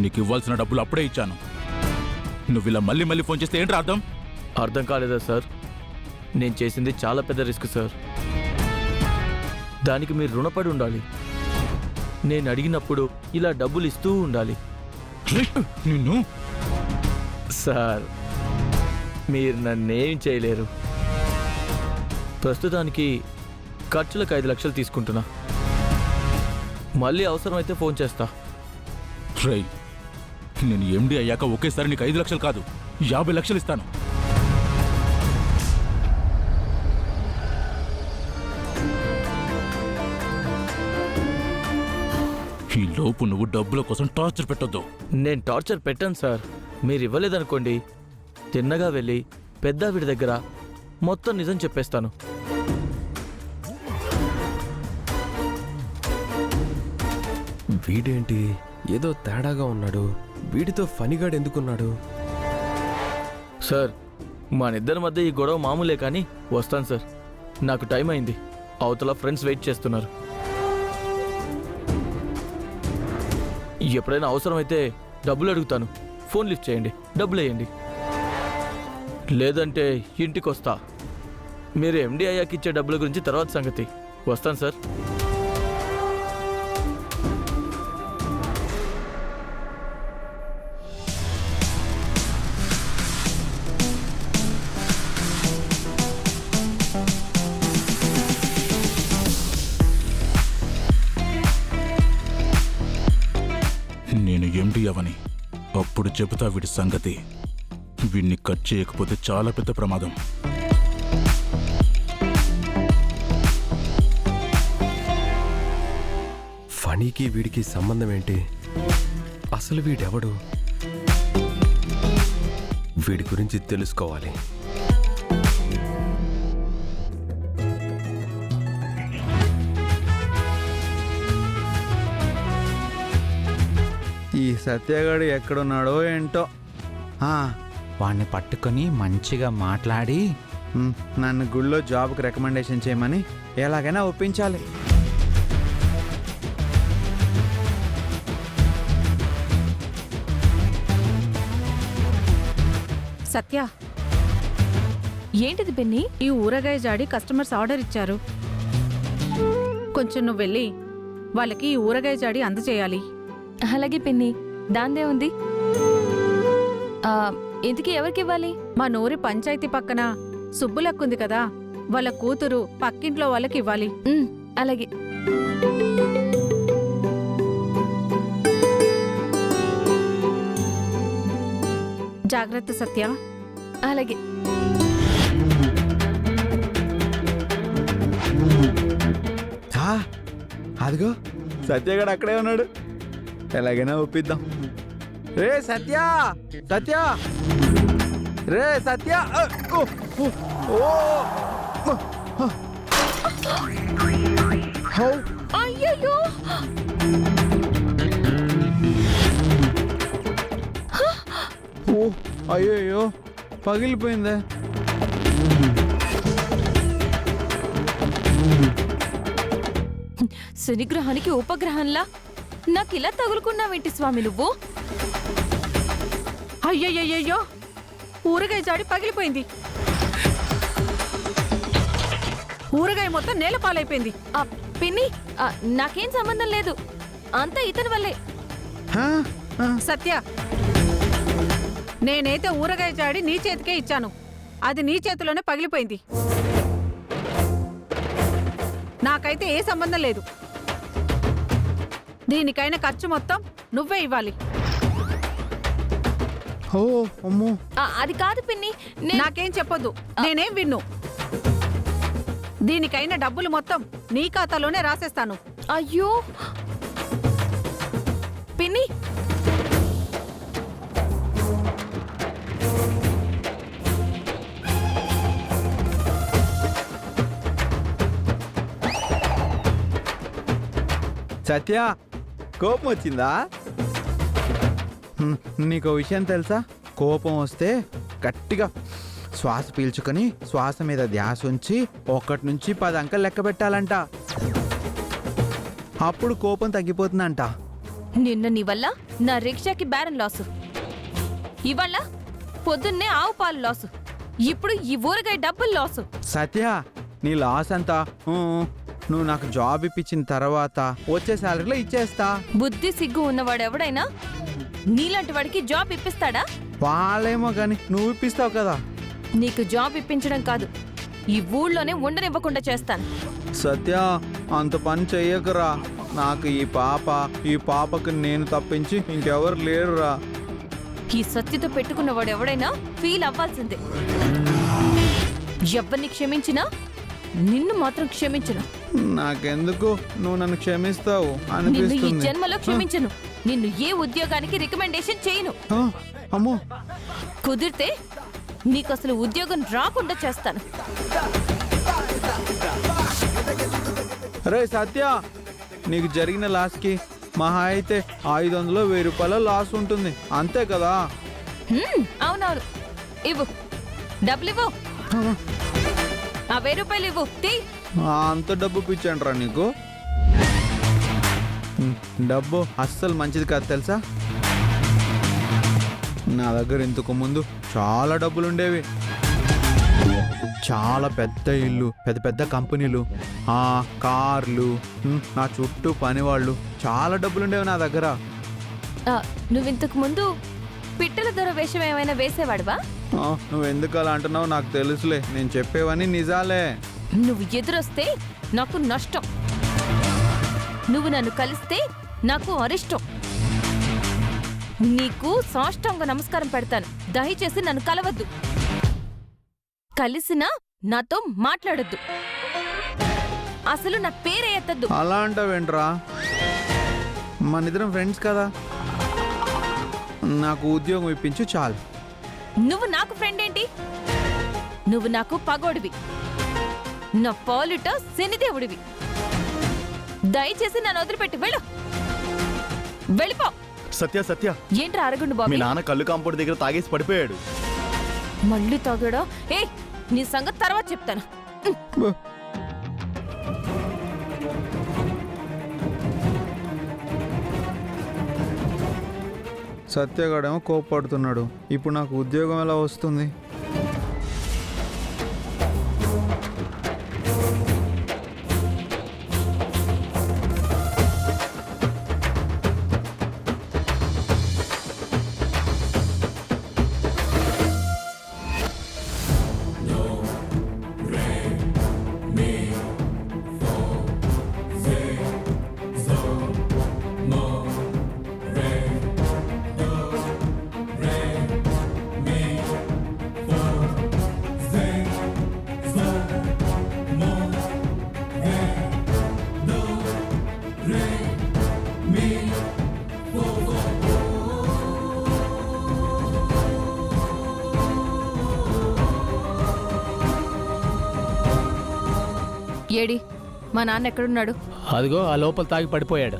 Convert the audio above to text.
నీకు ఇవ్వాల్సిన డబ్బులు అప్పుడే ఇచ్చాను. నువ్వు ఇలా మళ్ళీ మళ్ళీ ఫోన్ చేస్తే ఏంటి అర్థం? అర్థం కాలేదా సార్? నేను చేసింది చాలా పెద్ద రిస్క్ సార్. దానికి మీరు రుణపడి ఉండాలి. నేను అడిగినప్పుడు ఇలా డబ్బులు ఇస్తూ ఉండాలి. నిన్ను సార్, మీరు నన్నేం చేయలేరు. ప్రస్తుతానికి ఖర్చులకు 5 లక్షలు తీసుకుంటున్నా. మళ్ళీ అవసరమైతే ఫోన్ చేస్తా. రై, నేను ఎండి అయ్యాక ఒకేసారి నీకు 5 లక్షలు కాదు 50 లక్షలు ఇస్తాను. ఈ లోపు నువ్వు డబ్బుల కోసం టార్చర్ పెట్టొద్దు. నేను టార్చర్ పెట్టాను సార్. మీరు ఇవ్వలేదనుకోండి, తిన్నగా వెళ్ళి పెద్దావిడి దగ్గర మొత్తం నిజం చెప్పేస్తాను. వీడేంటి ఏదో తేడాగా ఉన్నాడు? వీడితో ఫనీగాడు ఎందుకున్నాడు? సార్, మనిద్దరి మధ్య ఈ గొడవ మామూలే, కానీ వస్తాను సార్. నాకు టైం అయింది. అవతల ఫ్రెండ్స్ వెయిట్ చేస్తున్నారు. ఎప్పుడైనా అవసరమైతే డబ్బులు అడుగుతాను. ఫోన్ లిఫ్ట్ చేయండి, డబ్బులు వేయండి. లేదంటే ఇంటికి వస్తా. మీరు ఎండి అయ్యాక ఇచ్చే డబ్బుల గురించి తర్వాత సంగతి. వస్తాను సార్. నేను ఎండి అవని అప్పుడు చెబుతా వీడి సంగతి. వీడిని కట్ చేయకపోతే చాలా పెద్ద ప్రమాదం. ఫనీకి వీడికి సంబంధం ఏంటి? అసలు వీడెవడు? వీడి గురించి తెలుసుకోవాలి. ఈ సత్యగాడు ఎక్కడున్నాడో ఏంటో. వాడిని పట్టుకొని మంచిగా మాట్లాడి నన్ను గుళ్ళో జాబ్కి రికమెండేషన్ చేయమని ఎలాగైనా ఒప్పించాలి. సత్య, ఏంటిది పిన్ని? ఈ ఊరగాయ జాడి కస్టమర్స్ ఆర్డర్ ఇచ్చారు. కొంచెం నువ్వు వెళ్ళి వాళ్ళకి ఈ ఊరగాయ జాడి అందజేయాలి. అలాగే పిన్ని, దాందే ఉంది. ఇంతకీ ఎవరికి ఇవ్వాలి? మా నూరి పంచాయతీ పక్కన సుబ్బులక్కుంది కదా, వాళ్ళ కూతురు పక్కింట్లో వాళ్ళకి ఇవ్వాలి. అలాగే. జాగ్రత్త సత్య. అలాగే. అదిగో సత్యగాడు అక్కడే ఉన్నాడు. ఎలాగైనా ఒప్పిద్దాం. రే సత్య, సత్య, రే సత్య. అయ్యయ్యో! అయ్యో పగిలిపోయిందే. శనిగ్రహానికి ఉపగ్రహంలా నాకిలా తగులుకున్నావేంటి స్వామి నువ్వు? అయ్యయ్యో, ఊరగాయ జాడి పగిలిపోయింది. ఊరగాయ మొత్తం నేల పాలైపోయింది. పిన్ని, నాకేం సంబంధం లేదు. అంతా ఇతని వల్లే. సత్య, నేనైతే ఊరగాయ జాడి నీ చేతికే ఇచ్చాను. అది నీ చేతిలోనే పగిలిపోయింది. నాకైతే ఏ సంబంధం లేదు. దీనికైనా ఖర్చు మొత్తం నువ్వే ఇవ్వాలి. అది కాదు పిన్ని, నాకేం చెప్పొద్దు, నేనేం విన్ను. దీనికైనా డబ్బులు మొత్తం నీ ఖాతాలోనే రాసేస్తాను. అయ్యో పిన్ని, సత్య, కోపం వచ్చిందా? నీకు విషయం తెలుసా? కోపం వస్తే గట్టిగా శ్వాస పీల్చుకొని శ్వాస మీద ధ్యాస ఉంచి 1 నుంచి 10 అంకెలు లెక్క పెట్టాలంట. అప్పుడు కోపం తగ్గిపోతుందంట. నిన్న నీ వల్ల నా రిక్షాకి బేరం లాసు, ఇవాళ పొద్దున్నే ఆవు పాలు లాసు, ఇప్పుడు ఈ ఊరగాయ డబ్బులు లాసు. సత్య నీ లాస్ అంతా నువ్వు నాకు జాబ్ ఇప్పించిన తర్వాత వచ్చే శాలరీలో ఇచ్చేస్తా. బుద్ధి సిగ్గు ఉన్నవాడు ఎవడైనా నీలాంటి వాడికి జాబ్ ఇప్పిస్తాడా? వాళ్ళేమో కానీ నువ్వు ఇప్పిస్తావు కదా. నీకు జాబ్ ఇప్పించడం కాదు, ఈ ఊళ్ళోనే ఉండనివ్వకుండా చేస్తాను. సత్య అంత పని చెయ్యకురా. నాకు ఈ పాపకు నేను తప్పించి ఇంకెవరు లేరురా. ఈ సత్యతో పెట్టుకున్నవాడు ఎవడైనా ఫీల్ అవ్వాల్సిందే. ఎవరిని క్షమించినా నిన్ను మాత్రం క్షమించను. నాకెందుకు నువ్వు నన్ను క్షమిస్తావు నిన్ను ఈ అనిపిస్తుంది. జన్మలో క్షమించను. నిన్ను ఏ ఉద్యోగానికి రికమెండేషన్ చేయను. ఆ, అమ్మో కుదిరితే నీకు అసలు ఉద్యోగం రాకుండా చేస్తాను. రే సత్య, నీకు జరిగిన లాస్కి మహా అయితే 500-1000 రూపాయల లాస్ ఉంటుంది అంతే కదా. అవునవును, ఇవ్వు, డబ్బులు ఇవ్వు. ఆ 1000 రూపాయలు ఇవ్వు. తీ. అంత డబ్బు పిచ్చండ్రా నీకు. డబ్బు అస్సలు మంచిది కాదు తెలుసా. నా దగ్గర ఇంతకు ముందు చాలా డబ్బులు ఉండేవి. చాలా పెద్ద ఇల్లు, పెద్ద పెద్ద కంపెనీలు, కార్లు, నా చుట్టూ పనివాళ్ళు, చాలా డబ్బులు ఉండేవి నా దగ్గర. నువ్వు ఇంతకు ముందు పిట్టల దొర వేషం ఏమైనా వేసేవాడువా? నువ్వు ఎందుకు అలా అంటున్నావు నాకు తెలుసులే. నేను చెప్పేవని నిజాలే. నువ్వు ఎదురొస్తే నాకు నష్టం, నువ్వు నన్ను కలిస్తే నాకు అరిష్టం. నీకు సాష్టాంగ నమస్కారం పెడతాను. దయచేసి నన్ను కలవద్దు, కలిసినా నాతో మాట్లాడొద్దు, అసలు నా పేరే ఎత్తద్దు. అలా అంటావేంట్రా? మనిద్దరం ఫ్రెండ్స్ కదా. నాకు ఉద్యోగం ఇప్పించు చాలు. నువ్వు నాకు ఫ్రెండ్ ఏంటి? నువ్వు నాకు పగోడివి, నా పాలిట శనిదేవుడివి. దయచేసి నన్ను వదిలిపెట్టి వెళ్ళు, వెళ్ళిపో. సత్య ఏంట్రా అరగుండు మీ బాబీ? నాన్న కళ్ళు కాంపౌండ్ దగ్గర తాగేసి పడిపోయాడు. మళ్ళీ తాగాడా? ఏ, నీ సంగతి తర్వాత చెప్తాను. సత్యగాడేమో కోప్పడుతున్నాడు. ఇప్పుడు నాకు ఉద్యోగం ఎలా వస్తుంది? ఏడి మా నాన్న ఎక్కడున్నాడు? అదిగో ఆ లోపల తాగి పడిపోయాడు.